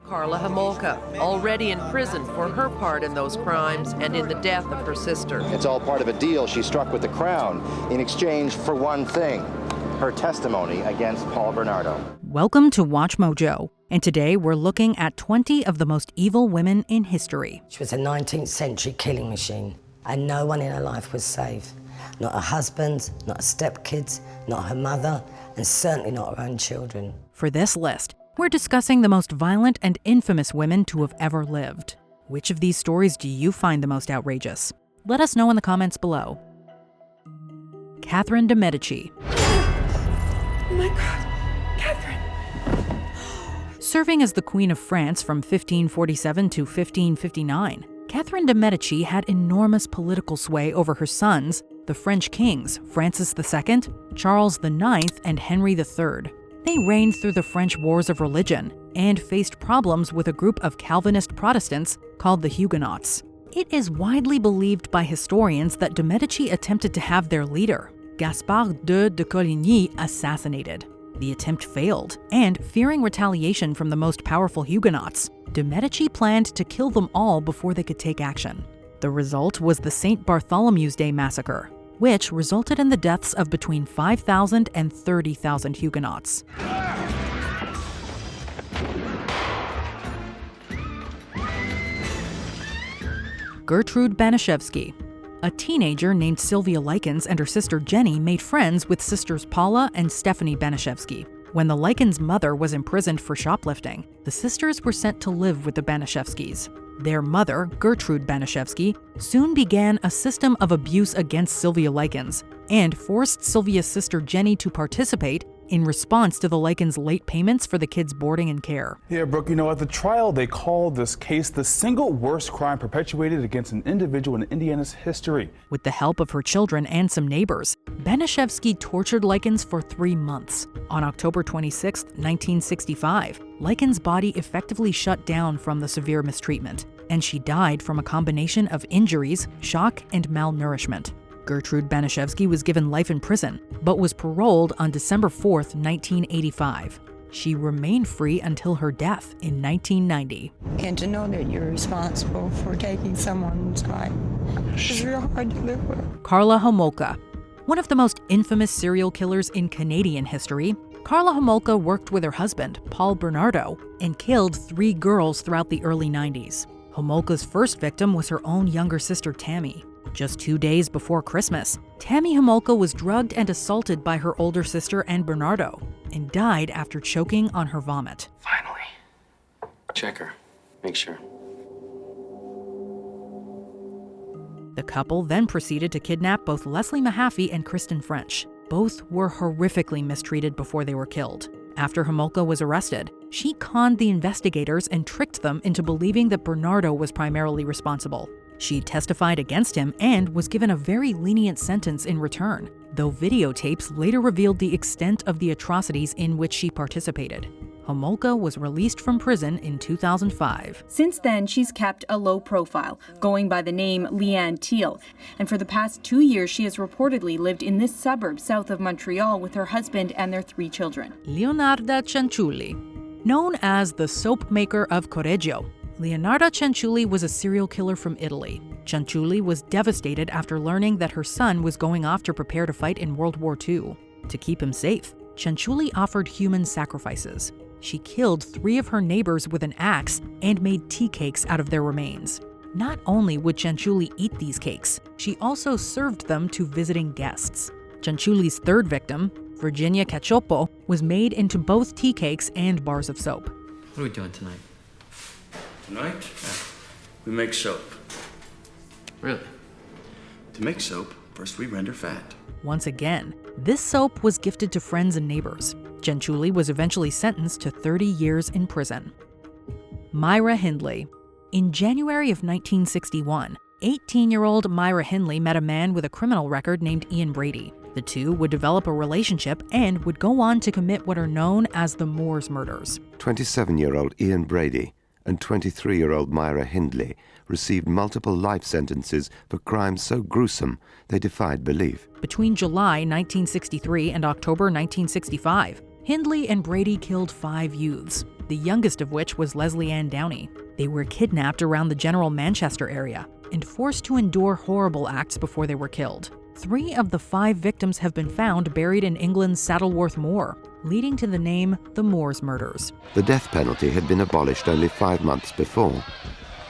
Karla Homolka, already in prison for her part in those crimes and in the death of her sister. It's all part of a deal she struck with the Crown in exchange for one thing, her testimony against Paul Bernardo. Welcome to WatchMojo, and today we're looking at 20 of the most evil women in history. She was a 19th century killing machine, and no one in her life was safe. Not her husband, not her stepkids, not her mother, and certainly not her own children. For this list, we're discussing the most violent and infamous women to have ever lived. Which of these stories do you find the most outrageous? Let us know in the comments below. Catherine de Medici. Oh my God, Catherine. Serving as the Queen of France from 1547 to 1559, Catherine de Medici had enormous political sway over her sons, the French kings Francis II, Charles IX, and Henry III. They reigned through the French Wars of Religion and faced problems with a group of Calvinist Protestants called the Huguenots. It is widely believed by historians that de Medici attempted to have their leader, Gaspard II de Coligny, assassinated. The attempt failed, and fearing retaliation from the most powerful Huguenots, de Medici planned to kill them all before they could take action. The result was the St. Bartholomew's Day massacre, which resulted in the deaths of between 5,000 and 30,000 Huguenots. Gertrude Banishevsky. A teenager named Sylvia Likens and her sister Jenny made friends with sisters Paula and Stephanie Banishevsky. When the Likens' mother was imprisoned for shoplifting, the sisters were sent to live with the Banishevskys. Their mother, Gertrude Banishevsky, soon began a system of abuse against Sylvia Likens and forced Sylvia's sister Jenny to participate in response to the Likens' late payments for the kids' boarding and care. Yeah, Brooke, at the trial, they called this case the single worst crime perpetuated against an individual in Indiana's history. With the help of her children and some neighbors, Banishevsky tortured Likens for 3 months. On October 26, 1965, Likens' body effectively shut down from the severe mistreatment, and she died from a combination of injuries, shock, and malnourishment. Gertrude Banishevsky was given life in prison, but was paroled on December 4, 1985. She remained free until her death in 1990. And to know that you're responsible for taking someone's life is real hard to live with. Karla Homolka. One of the most infamous serial killers in Canadian history, Karla Homolka worked with her husband, Paul Bernardo, and killed 3 girls throughout the early 90s. Homolka's first victim was her own younger sister, Tammy. Just 2 days before Christmas, Tammy Homolka was drugged and assaulted by her older sister and Bernardo, and died after choking on her vomit. Finally. Check her. Make sure. The couple then proceeded to kidnap both Leslie Mahaffey and Kristen French. Both were horrifically mistreated before they were killed. After Homolka was arrested, she conned the investigators and tricked them into believing that Bernardo was primarily responsible. She testified against him and was given a very lenient sentence in return, though videotapes later revealed the extent of the atrocities in which she participated. Homolka was released from prison in 2005. Since then, she's kept a low profile, going by the name Leanne Teal. And for the past 2 years, she has reportedly lived in this suburb south of Montreal with her husband and their 3 children. Leonarda Cianciulli. Known as the soap maker of Correggio, Leonarda Cianciulli was a serial killer from Italy. Cianciulli was devastated after learning that her son was going off to prepare to fight in World War II. To keep him safe, Cianciulli offered human sacrifices. She killed 3 of her neighbors with an axe and made tea cakes out of their remains. Not only would Cianciulli eat these cakes, she also served them to visiting guests. Cianciulli's 3rd victim, Virginia Cacioppo, was made into both tea cakes and bars of soap. What are we doing tonight? Tonight, we make soap. Really? To make soap, first we render fat. Once again, this soap was gifted to friends and neighbors. Cianciulli was eventually sentenced to 30 years in prison. Myra Hindley. In January of 1961, 18-year-old Myra Hindley met a man with a criminal record named Ian Brady. The two would develop a relationship and would go on to commit what are known as the Moors murders. 27-year-old Ian Brady and 23-year-old Myra Hindley received multiple life sentences for crimes so gruesome they defied belief. Between July 1963 and October 1965, Hindley and Brady killed 5 youths, the youngest of which was Leslie Ann Downey. They were kidnapped around the general Manchester area and forced to endure horrible acts before they were killed. 3 of the 5 victims have been found buried in England's Saddleworth Moor, leading to the name the Moors Murders. The death penalty had been abolished only 5 months before,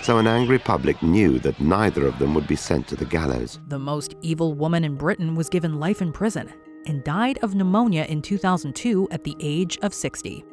so an angry public knew that neither of them would be sent to the gallows. The most evil woman in Britain was given life in prison and died of pneumonia in 2002 at the age of 60.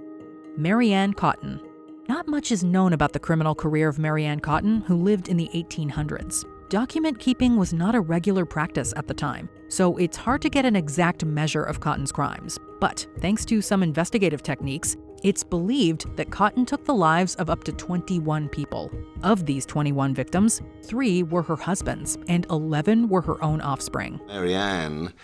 Mary Ann Cotton. Not much is known about the criminal career of Mary Ann Cotton, who lived in the 1800s. Document keeping was not a regular practice at the time, so it's hard to get an exact measure of Cotton's crimes. But thanks to some investigative techniques, it's believed that Cotton took the lives of up to 21 people. Of these 21 victims, 3 were her husbands, and 11 were her own offspring. Mary Ann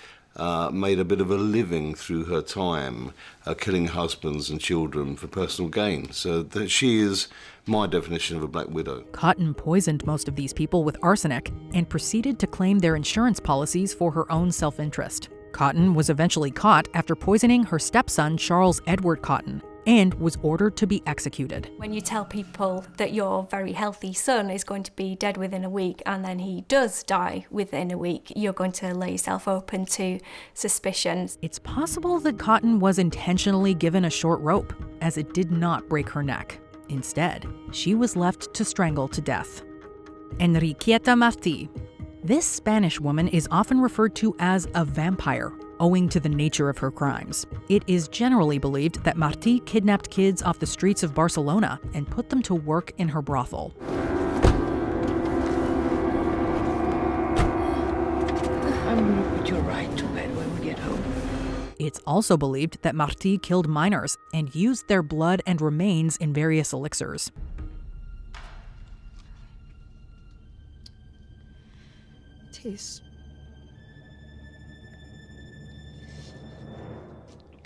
made a bit of a living through her time killing husbands and children for personal gain. So that she is my definition of a black widow. Cotton poisoned most of these people with arsenic and proceeded to claim their insurance policies for her own self-interest. Cotton was eventually caught after poisoning her stepson Charles Edward Cotton and was ordered to be executed. When you tell people that your very healthy son is going to be dead within a week and then he does die within a week, you're going to lay yourself open to suspicions. It's possible that Cotton was intentionally given a short rope, as it did not break her neck. Instead, she was left to strangle to death. Enriqueta Martí. This Spanish woman is often referred to as a vampire, owing to the nature of her crimes. It is generally believed that Martí kidnapped kids off the streets of Barcelona and put them to work in her brothel. I'm going to put you right to bed when we get home. It's also believed that Martí killed minors and used their blood and remains in various elixirs. Taste.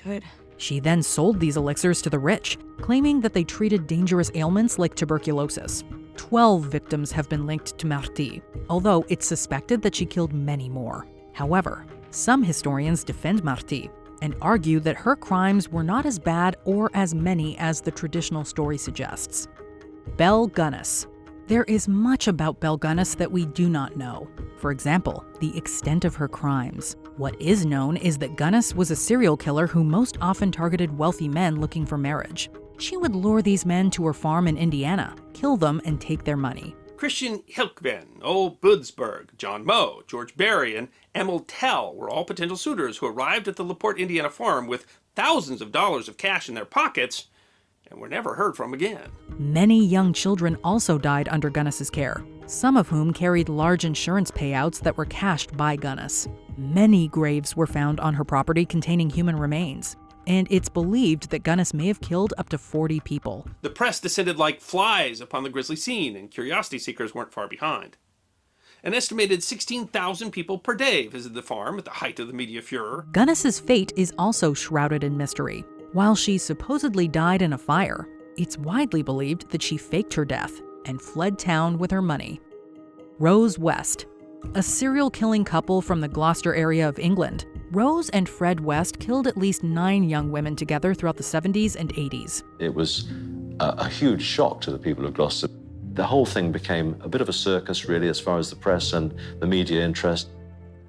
Good. She then sold these elixirs to the rich, claiming that they treated dangerous ailments like tuberculosis. 12 victims have been linked to Martí, although it's suspected that she killed many more. However, some historians defend Martí and argue that her crimes were not as bad or as many as the traditional story suggests. Belle Gunness. There is much about Belle Gunness that we do not know. For example, the extent of her crimes. What is known is that Gunness was a serial killer who most often targeted wealthy men looking for marriage. She would lure these men to her farm in Indiana, kill them, and take their money. Christian Hilkven, Ole Budsberg, John Moe, George Barry, and Emil Tell were all potential suitors who arrived at the LaPorte, Indiana farm with thousands of dollars of cash in their pockets and were never heard from again. Many young children also died under Gunness's care, some of whom carried large insurance payouts that were cashed by Gunness. Many graves were found on her property containing human remains, and it's believed that Gunness may have killed up to 40 people. The press descended like flies upon the grisly scene, and curiosity seekers weren't far behind. An estimated 16,000 people per day visited the farm at the height of the media furor. Gunness's fate is also shrouded in mystery. While she supposedly died in a fire, it's widely believed that she faked her death and fled town with her money. Rose West, a serial killing couple from the Gloucester area of England. Rose and Fred West killed at least 9 young women together throughout the 70s and 80s. It was a huge shock to the people of Gloucester. The whole thing became a bit of a circus, really, as far as the press and the media interest.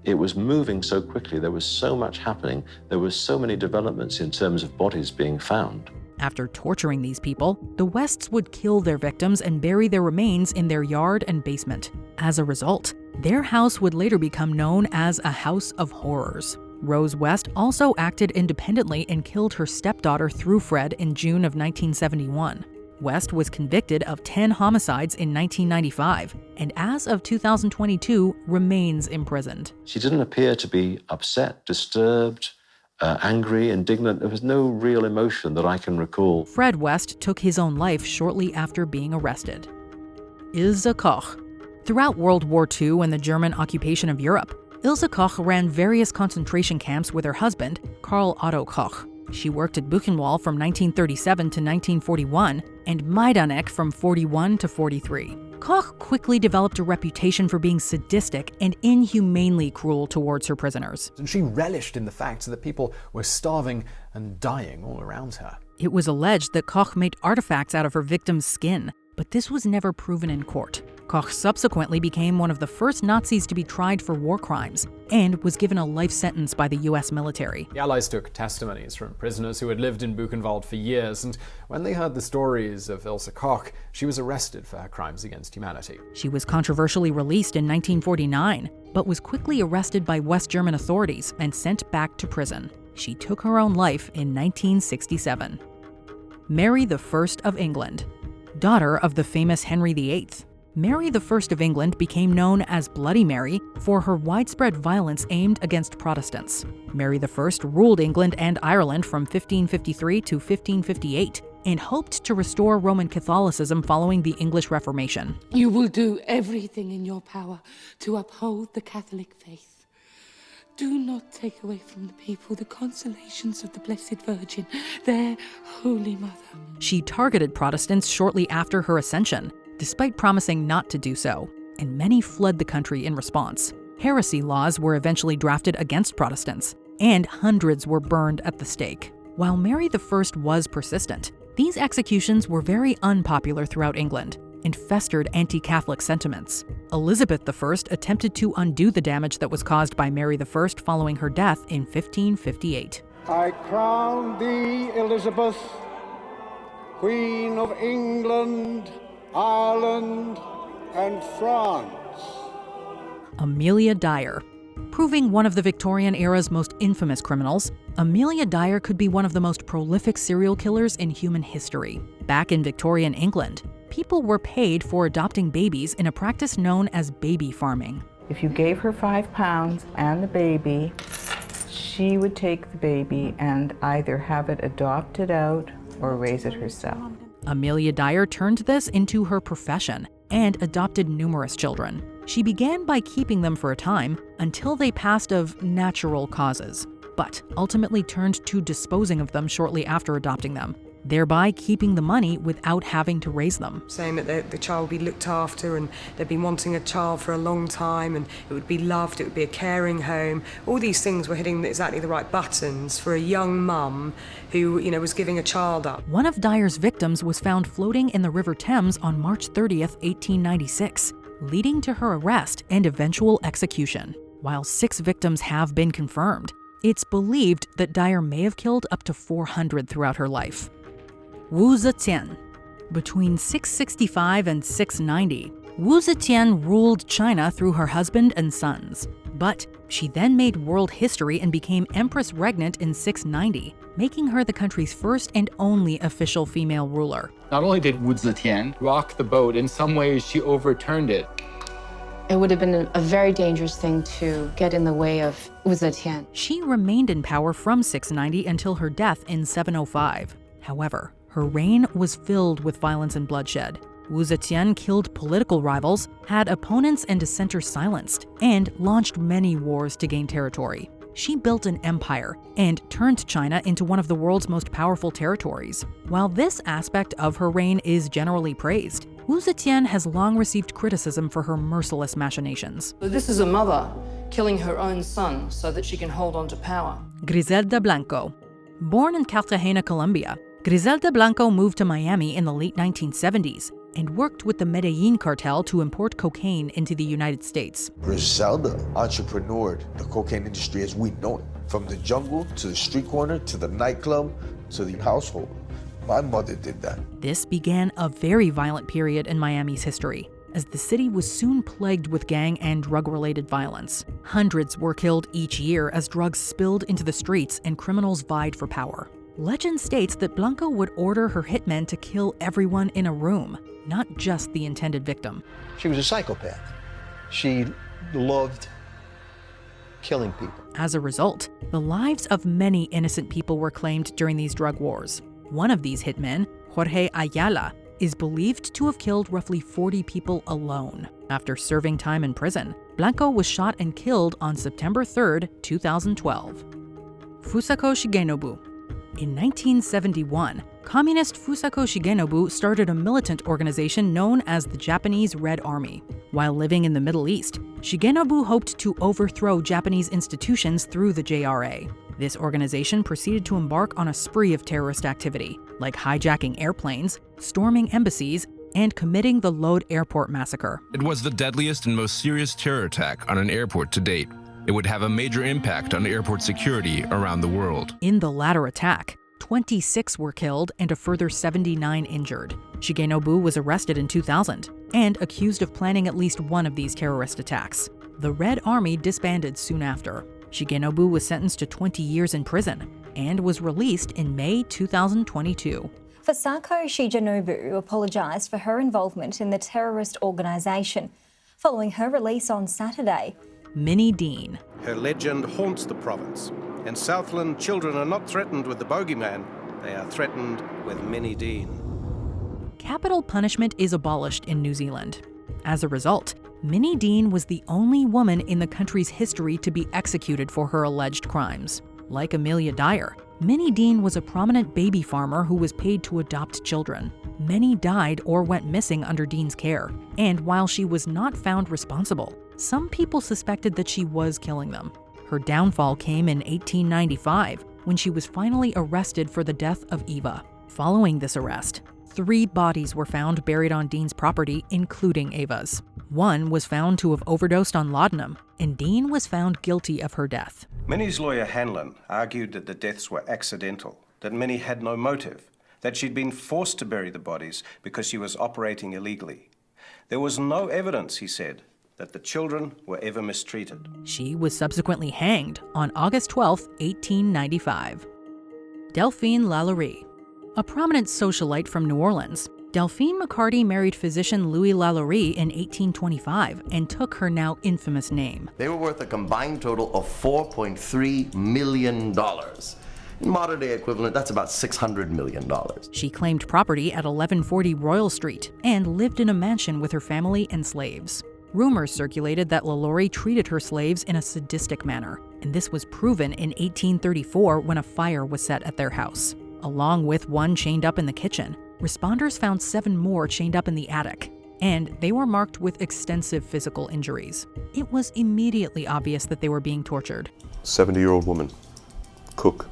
It was moving so quickly, there was so much happening, there were so many developments in terms of bodies being found. After torturing these people, the Wests would kill their victims and bury their remains in their yard and basement. As a result, their house would later become known as a house of horrors. Rose West also acted independently and killed her stepdaughter through Fred in June of 1971. West was convicted of 10 homicides in 1995, and as of 2022, remains imprisoned. She didn't appear to be upset, disturbed, angry, indignant. There was no real emotion that I can recall. Fred West took his own life shortly after being arrested. Ilse Koch. Throughout World War II and the German occupation of Europe, Ilse Koch ran various concentration camps with her husband, Karl Otto Koch. She worked at Buchenwald from 1937 to 1941 and Majdanek from 41 to 43. Koch quickly developed a reputation for being sadistic and inhumanely cruel towards her prisoners. And she relished in the fact that people were starving and dying all around her. It was alleged that Koch made artifacts out of her victims' skin, but this was never proven in court. Koch subsequently became one of the first Nazis to be tried for war crimes and was given a life sentence by the US military. The Allies took testimonies from prisoners who had lived in Buchenwald for years, and when they heard the stories of Ilse Koch, she was arrested for her crimes against humanity. She was controversially released in 1949, but was quickly arrested by West German authorities and sent back to prison. She took her own life in 1967. Mary I of England, daughter of the famous Henry VIII. Mary I of England became known as Bloody Mary for her widespread violence aimed against Protestants. Mary I ruled England and Ireland from 1553 to 1558 and hoped to restore Roman Catholicism following the English Reformation. You will do everything in your power to uphold the Catholic faith. Do not take away from the people the consolations of the Blessed Virgin, their Holy Mother. She targeted Protestants shortly after her ascension, despite promising not to do so, and many fled the country in response. Heresy laws were eventually drafted against Protestants, and hundreds were burned at the stake. While Mary I was persistent, these executions were very unpopular throughout England and festered anti-Catholic sentiments. Elizabeth I attempted to undo the damage that was caused by Mary I following her death in 1558. I crown thee, Elizabeth, Queen of England, Ireland, and France. Amelia Dyer. Proving one of the Victorian era's most infamous criminals, Amelia Dyer could be one of the most prolific serial killers in human history. Back in Victorian England, people were paid for adopting babies in a practice known as baby farming. If you gave her £5 and the baby, she would take the baby and either have it adopted out or raise it herself. Amelia Dyer turned this into her profession and adopted numerous children. She began by keeping them for a time until they passed of natural causes, but ultimately turned to disposing of them shortly after adopting them, thereby keeping the money without having to raise them. Saying that the child would be looked after and they'd been wanting a child for a long time and it would be loved, it would be a caring home. All these things were hitting exactly the right buttons for a young mum who, was giving a child up. One of Dyer's victims was found floating in the River Thames on March 30th, 1896, leading to her arrest and eventual execution. While 6 victims have been confirmed, it's believed that Dyer may have killed up to 400 throughout her life. Wu Zetian. Between 665 and 690, Wu Zetian ruled China through her husband and sons. But she then made world history and became Empress Regnant in 690, making her the country's first and only official female ruler. Not only did Wu Zetian rock the boat, in some ways she overturned it. It would have been a very dangerous thing to get in the way of Wu Zetian. She remained in power from 690 until her death in 705. However, her reign was filled with violence and bloodshed. Wu Zetian killed political rivals, had opponents and dissenters silenced, and launched many wars to gain territory. She built an empire and turned China into one of the world's most powerful territories. While this aspect of her reign is generally praised, Wu Zetian has long received criticism for her merciless machinations. This is a mother killing her own son so that she can hold on to power. Griselda Blanco. Born in Cartagena, Colombia, Griselda Blanco moved to Miami in the late 1970s and worked with the Medellin cartel to import cocaine into the United States. Griselda entrepreneured the cocaine industry as we know it, from the jungle to the street corner to the nightclub to the household. My mother did that. This began a very violent period in Miami's history, as the city was soon plagued with gang and drug-related violence. Hundreds were killed each year as drugs spilled into the streets and criminals vied for power. Legend states that Blanco would order her hitmen to kill everyone in a room, not just the intended victim. She was a psychopath. She loved killing people. As a result, the lives of many innocent people were claimed during these drug wars. One of these hitmen, Jorge Ayala, is believed to have killed roughly 40 people alone. After serving time in prison, Blanco was shot and killed on September 3, 2012. Fusako Shigenobu. In 1971, communist Fusako Shigenobu started a militant organization known as the Japanese Red Army. While living in the Middle East, Shigenobu hoped to overthrow Japanese institutions through the JRA. This organization proceeded to embark on a spree of terrorist activity, like hijacking airplanes, storming embassies, and committing the Lod Airport massacre. It was the deadliest and most serious terror attack on an airport to date. It would have a major impact on airport security around the world. In the latter attack, 26 were killed and a further 79 injured. Shigenobu was arrested in 2000 and accused of planning at least one of these terrorist attacks. The Red Army disbanded soon after. Shigenobu was sentenced to 20 years in prison and was released in May 2022. Fusako Shigenobu apologised for her involvement in the terrorist organisation following her release on Saturday. Minnie Dean. Her legend haunts the province. In Southland, children are not threatened with the bogeyman, they are threatened with Minnie Dean. Capital punishment is abolished in New Zealand. As a result, Minnie Dean was the only woman in the country's history to be executed for her alleged crimes. Like Amelia Dyer, Minnie Dean was a prominent baby farmer who was paid to adopt children. Many died or went missing under Dean's care, and while she was not found responsible, some people suspected that she was killing them. Her downfall came in 1895, when she was finally arrested for the death of Eva. Following this arrest, 3 bodies were found buried on Dean's property, including Eva's. One was found to have overdosed on laudanum, and Dean was found guilty of her death. Minnie's lawyer Hanlon argued that the deaths were accidental, that Minnie had no motive, that she'd been forced to bury the bodies because she was operating illegally. There was no evidence, he said, that the children were ever mistreated. She was subsequently hanged on August 12, 1895. Delphine Lalaurie. A prominent socialite from New Orleans, Delphine McCarty married physician Louis Lalaurie in 1825 and took her now infamous name. They were worth a combined total of $4.3 million. In modern day equivalent, that's about $600 million. She claimed property at 1140 Royal Street and lived in a mansion with her family and slaves. Rumors circulated that Lalaurie treated her slaves in a sadistic manner, and this was proven in 1834 when a fire was set at their house. Along with one chained up in the kitchen, responders found 7 more chained up in the attic, and they were marked with extensive physical injuries. It was immediately obvious that they were being tortured. 70-year-old woman, cook,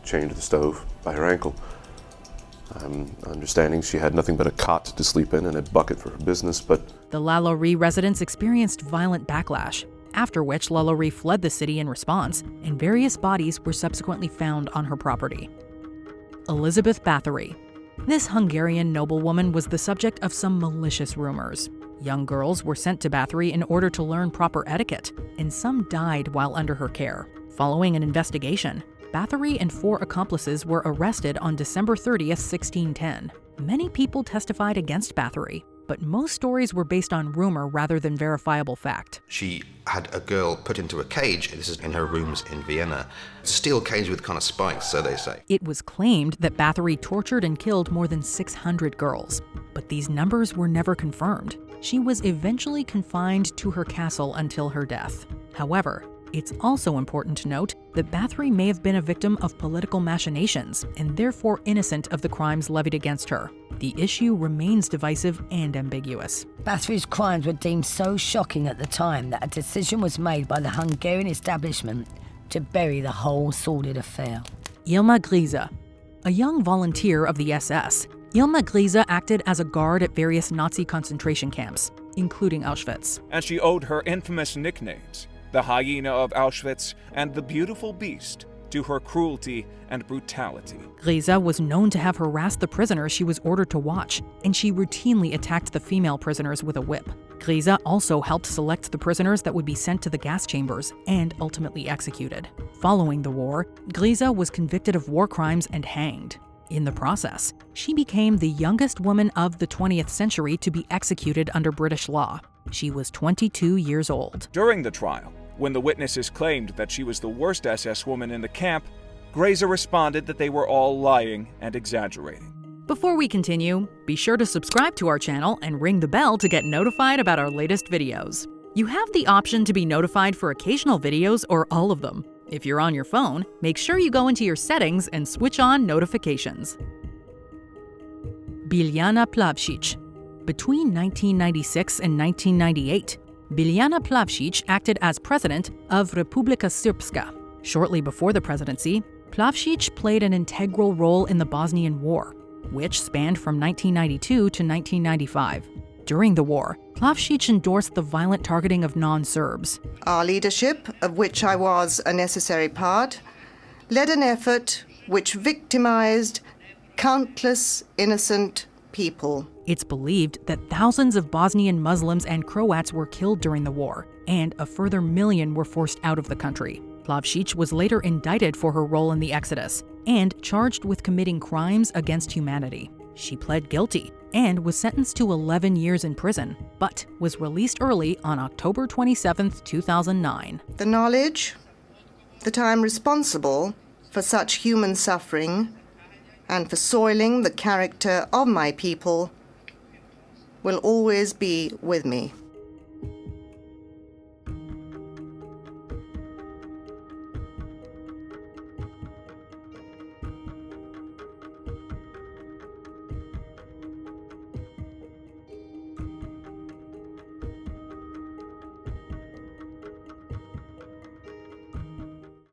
chained to the stove by her ankle. Understanding she had nothing but a cot to sleep in and a bucket for her business, but... The Lalaurie residents experienced violent backlash, after which Lalaurie fled the city in response, and various bodies were subsequently found on her property. Elizabeth Báthory. This Hungarian noblewoman was the subject of some malicious rumors. Young girls were sent to Báthory in order to learn proper etiquette, and some died while under her care. Following an investigation, Báthory and 4 accomplices were arrested on December 30th, 1610. Many people testified against Báthory, but most stories were based on rumor rather than verifiable fact. She had a girl put into a cage, this is in her rooms in Vienna. It's a steel cage with kind of spikes, so they say. It was claimed that Báthory tortured and killed more than 600 girls, but these numbers were never confirmed. She was eventually confined to her castle until her death. However, it's also important to note that Báthory may have been a victim of political machinations and therefore innocent of the crimes levied against her. The issue remains divisive and ambiguous. Báthory's crimes were deemed so shocking at the time that a decision was made by the Hungarian establishment to bury the whole sordid affair. Ilma Grise. A young volunteer of the SS, Ilma Grise acted as a guard at various Nazi concentration camps, including Auschwitz. And she owed her infamous nicknames, the hyena of Auschwitz and the beautiful beast, to her cruelty and brutality. Grise was known to have harassed the prisoners she was ordered to watch, and she routinely attacked the female prisoners with a whip. Grise also helped select the prisoners that would be sent to the gas chambers and ultimately executed. Following the war, Grise was convicted of war crimes and hanged. In the process, she became the youngest woman of the 20th century to be executed under British law. She was 22 years old. During the trial, when the witnesses claimed that she was the worst SS woman in the camp, Grise responded that they were all lying and exaggerating. Before we continue, be sure to subscribe to our channel and ring the bell to get notified about our latest videos. You have the option to be notified for occasional videos or all of them. If you're on your phone, make sure you go into your settings and switch on notifications. Biljana Plavšić. Between 1996 and 1998, Biljana Plavšić acted as president of Republika Srpska. Shortly before the presidency, Plavšić played an integral role in the Bosnian War, which spanned from 1992 to 1995. During the war, Plavšić endorsed the violent targeting of non-Serbs. Our leadership, of which I was a necessary part, led an effort which victimized countless innocent people. It's believed that thousands of Bosnian Muslims and Croats were killed during the war, and a further million were forced out of the country. Plavšić was later indicted for her role in the exodus and charged with committing crimes against humanity. She pled guilty and was sentenced to 11 years in prison, but was released early on October 27, 2009. The knowledge that I am responsible for such human suffering and for soiling the character of my people will always be with me.